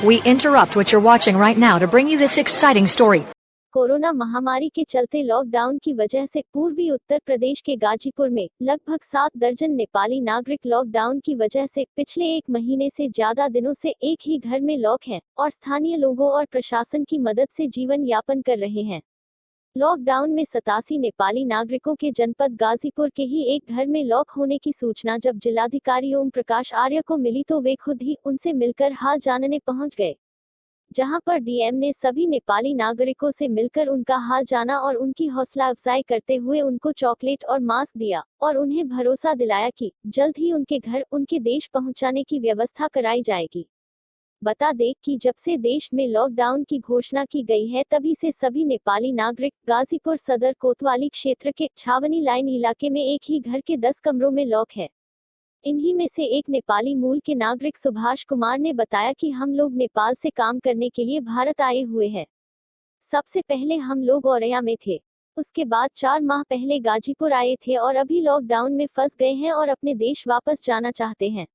We interrupt what you're watching right now to bring you this exciting story. Corona महामारी के चलते lockdown की वजह से पूर्वी उत्तर प्रदेश के गाजीपुर में लगभग 7 दर्जन नेपाली नागरिक लॉकडाउन की वजह से पिछले 1 महीने से ज्यादा दिनों से एक ही घर में लॉक हैं और स्थानीय लोगों और प्रशासन की मदद से जीवन यापन कर रहे हैं। लॉकडाउन में 87 नेपाली नागरिकों के जनपद गाजीपुर के ही एक घर में लॉक होने की सूचना जब जिलाधिकारी ओम प्रकाश आर्य को मिली तो वे खुद ही उनसे मिलकर हाल जानने पहुंच गए, जहां पर डीएम ने सभी नेपाली नागरिकों से मिलकर उनका हाल जाना और उनकी हौसला अफजाई करते हुए उनको चॉकलेट और मास्क दिया और उन्हें भरोसा दिलाया कि जल्द ही उनके घर उनके देश पहुंचाने की व्यवस्था कराई जाएगी। बता दें कि जब से देश में लॉकडाउन की घोषणा की गई है तभी से सभी नेपाली नागरिक गाजीपुर सदर कोतवाली क्षेत्र के छावनी लाइन इलाके में एक ही घर के 10 कमरों में लॉक है। इन्हीं में से एक नेपाली मूल के नागरिक सुभाष कुमार ने बताया कि हम लोग नेपाल से काम करने के लिए भारत आए हुए हैं। सबसे पहले हम लोग औरैया में थे, उसके बाद 4 माह पहले गाजीपुर आए थे और अभी लॉकडाउन में फंस गए हैं और अपने देश वापस जाना चाहते हैं।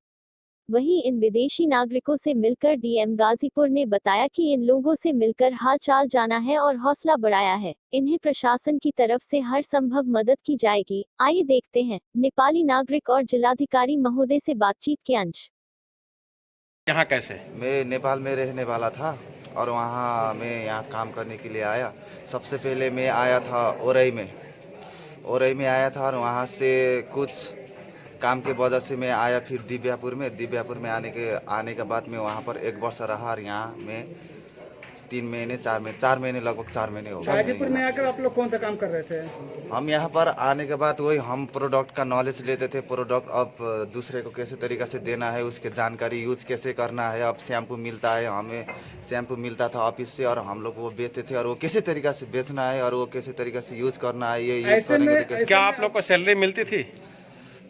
वहीं इन विदेशी नागरिकों से मिलकर डीएम गाजीपुर ने बताया कि इन लोगों से मिलकर हाल चाल जाना है और हौसला बढ़ाया है। इन्हें प्रशासन की तरफ से हर संभव मदद की जाएगी। आइए देखते हैं नेपाली नागरिक और जिलाधिकारी महोदय से बातचीत के अंश। यहाँ कैसे? मैं नेपाल में रहने वाला था और वहाँ मैं यहाँ काम करने के लिए आया। सबसे पहले मैं आया था ओरई में आया था और वहाँ से कुछ काम के वजह से मैं आया फिर दिव्यापुर में आने के बाद मैं वहाँ पर 1 वर्ष रहा और यहाँ में 4 महीने लगभग 4 महीने हो गए। गाजीपुर में आकर आप लोग कौन सा काम कर रहे थे? हम यहाँ पर आने के बाद वही हम प्रोडक्ट का नॉलेज लेते थे। प्रोडक्ट अब दूसरे को कैसे तरीका से देना है, उसके जानकारी यूज कैसे करना है। अब शैम्पू मिलता है, हमें शैम्पू मिलता था ऑफिस से और हम लोग वो बेचते थे और वो कैसे तरीका से बेचना है और वो कैसे तरीका से यूज करना है, ये यूज करने के। क्या आप लोग को सैलरी मिलती थी?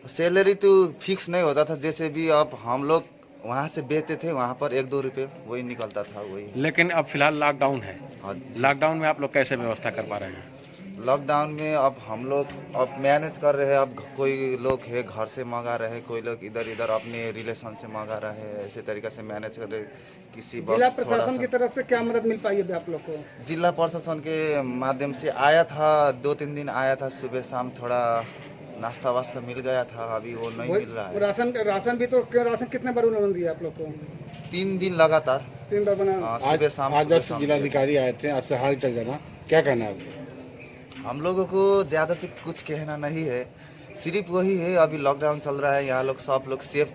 सैलरी तो फिक्स नहीं होता था, जैसे भी अब हम लोग वहाँ से बेचते थे, वहाँ पर 1-2 रुपये वही निकलता था वही। लेकिन अब फिलहाल लॉकडाउन है। हाँ, लॉकडाउन में आप लोग कैसे व्यवस्था कर पा रहे हैं? लॉकडाउन में अब हम लोग अब मैनेज कर रहे हैं। अब कोई लोग है घर से मंगा रहे हैं, कोई लोग इधर अपने रिलेशन से मंगा रहे हैं, ऐसे तरीके से मैनेज कर रहे। किसी जिला प्रशासन की तरफ से क्या मदद मिल पाई है आप लोग को? जिला प्रशासन के माध्यम से आया था, 2-3 दिन आया था, सुबह शाम थोड़ा नाश्ता वास्ता मिल गया था। अभी वो नहीं मिल रहा है। राशन भी तो राशन कितने बार उन्होंने दिया आप लोग को? 3 दिन लगातार 3 बार बना। सुबह शाम। आज आपसे जिलाधिकारी आए थे, आपसे हाल चल जाना, क्या कहना है? हम लोगों को ज़्यादा से कुछ कहना नहीं है, सिर्फ वही है अभी लॉकडाउन चल रहा है, यहाँ लोग सब लोग सेफ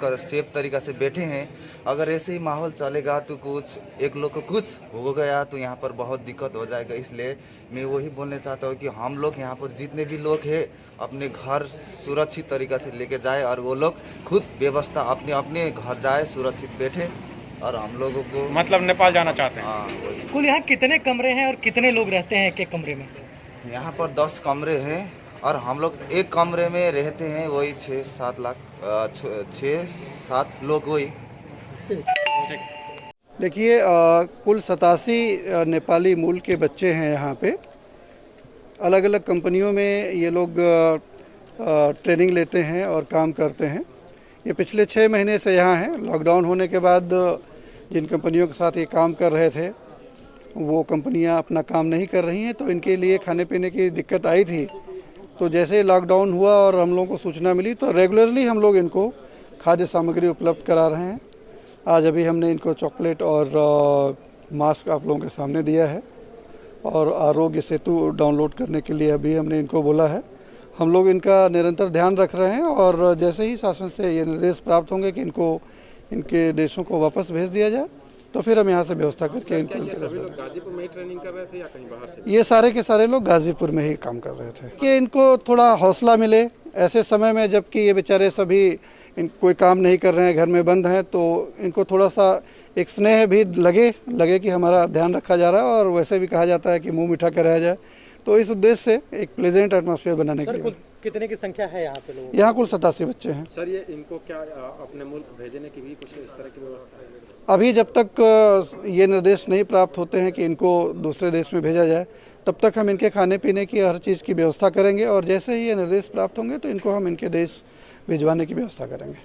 तरीका से बैठे हैं। अगर ऐसे ही माहौल चलेगा तो एक लोग को कुछ हो गया तो यहाँ पर बहुत दिक्कत हो जाएगा। इसलिए मैं वही बोलना चाहता हूँ कि हम लोग यहाँ पर जितने भी लोग हैं अपने घर सुरक्षित तरीका से लेके जाए और वो लोग खुद व्यवस्था अपने घर जाए, सुरक्षित बैठे और हम लोगों को मतलब नेपाल जाना चाहते हैं। हाँ, कुल यहाँ कितने कमरे हैं और कितने लोग रहते हैं एक कमरे में? यहाँ पर 10 कमरे हैं और हम लोग एक कमरे में रहते हैं, वही 6-7 लोग वही। देखिए, कुल 87 नेपाली मूल के बच्चे हैं यहाँ पे। अलग अलग कंपनियों में ये लोग ट्रेनिंग लेते हैं और काम करते हैं। ये पिछले 6 महीने से यहाँ हैं। लॉकडाउन होने के बाद जिन कंपनियों के साथ ये काम कर रहे थे वो कंपनियाँ अपना काम नहीं कर रही हैं, तो इनके लिए खाने पीने की दिक्कत आई थी। तो जैसे ही लॉकडाउन हुआ और हम लोगों को सूचना मिली तो रेगुलरली हम लोग इनको खाद्य सामग्री उपलब्ध करा रहे हैं। आज अभी हमने इनको चॉकलेट और मास्क आप लोगों के सामने दिया है और आरोग्य सेतु डाउनलोड करने के लिए अभी हमने इनको बोला है। हम लोग इनका निरंतर ध्यान रख रहे हैं और जैसे ही शासन से ये निर्देश प्राप्त होंगे कि इनको इनके देशों को वापस भेज दिया जाए तो फिर हम यहाँ से व्यवस्था करके इनको। सभी लोग गाजीपुर में ही ट्रेनिंग कर रहे थे या कहीं बाहर से? ये सारे के सारे लोग गाजीपुर में ही काम कर रहे थे कि इनको थोड़ा हौसला मिले ऐसे समय में, जबकि ये बेचारे सभी कोई काम नहीं कर रहे हैं, घर में बंद हैं, तो इनको थोड़ा सा एक स्नेह भी लगे कि हमारा ध्यान रखा जा रहा है। और वैसे भी कहा जाता है कि मुंह मीठा कर रहा जाए, तो इस उद्देश्य से एक प्लेजेंट एटमॉस्फेयर बनाने के लिए। कितने की संख्या है यहाँ पे लोग? यहाँ कुल 87 बच्चे हैं। सर, ये इनको क्या अपने मुल्क भेजने की भी कुछ इस तरह की व्यवस्था है? अभी जब तक ये निर्देश नहीं प्राप्त होते हैं कि इनको दूसरे देश में भेजा जाए, तब तक हम इनके खाने पीने की हर चीज़ की व्यवस्था करेंगे और जैसे ही ये निर्देश प्राप्त होंगे तो इनको हम इनके देश भिजवाने की व्यवस्था करेंगे।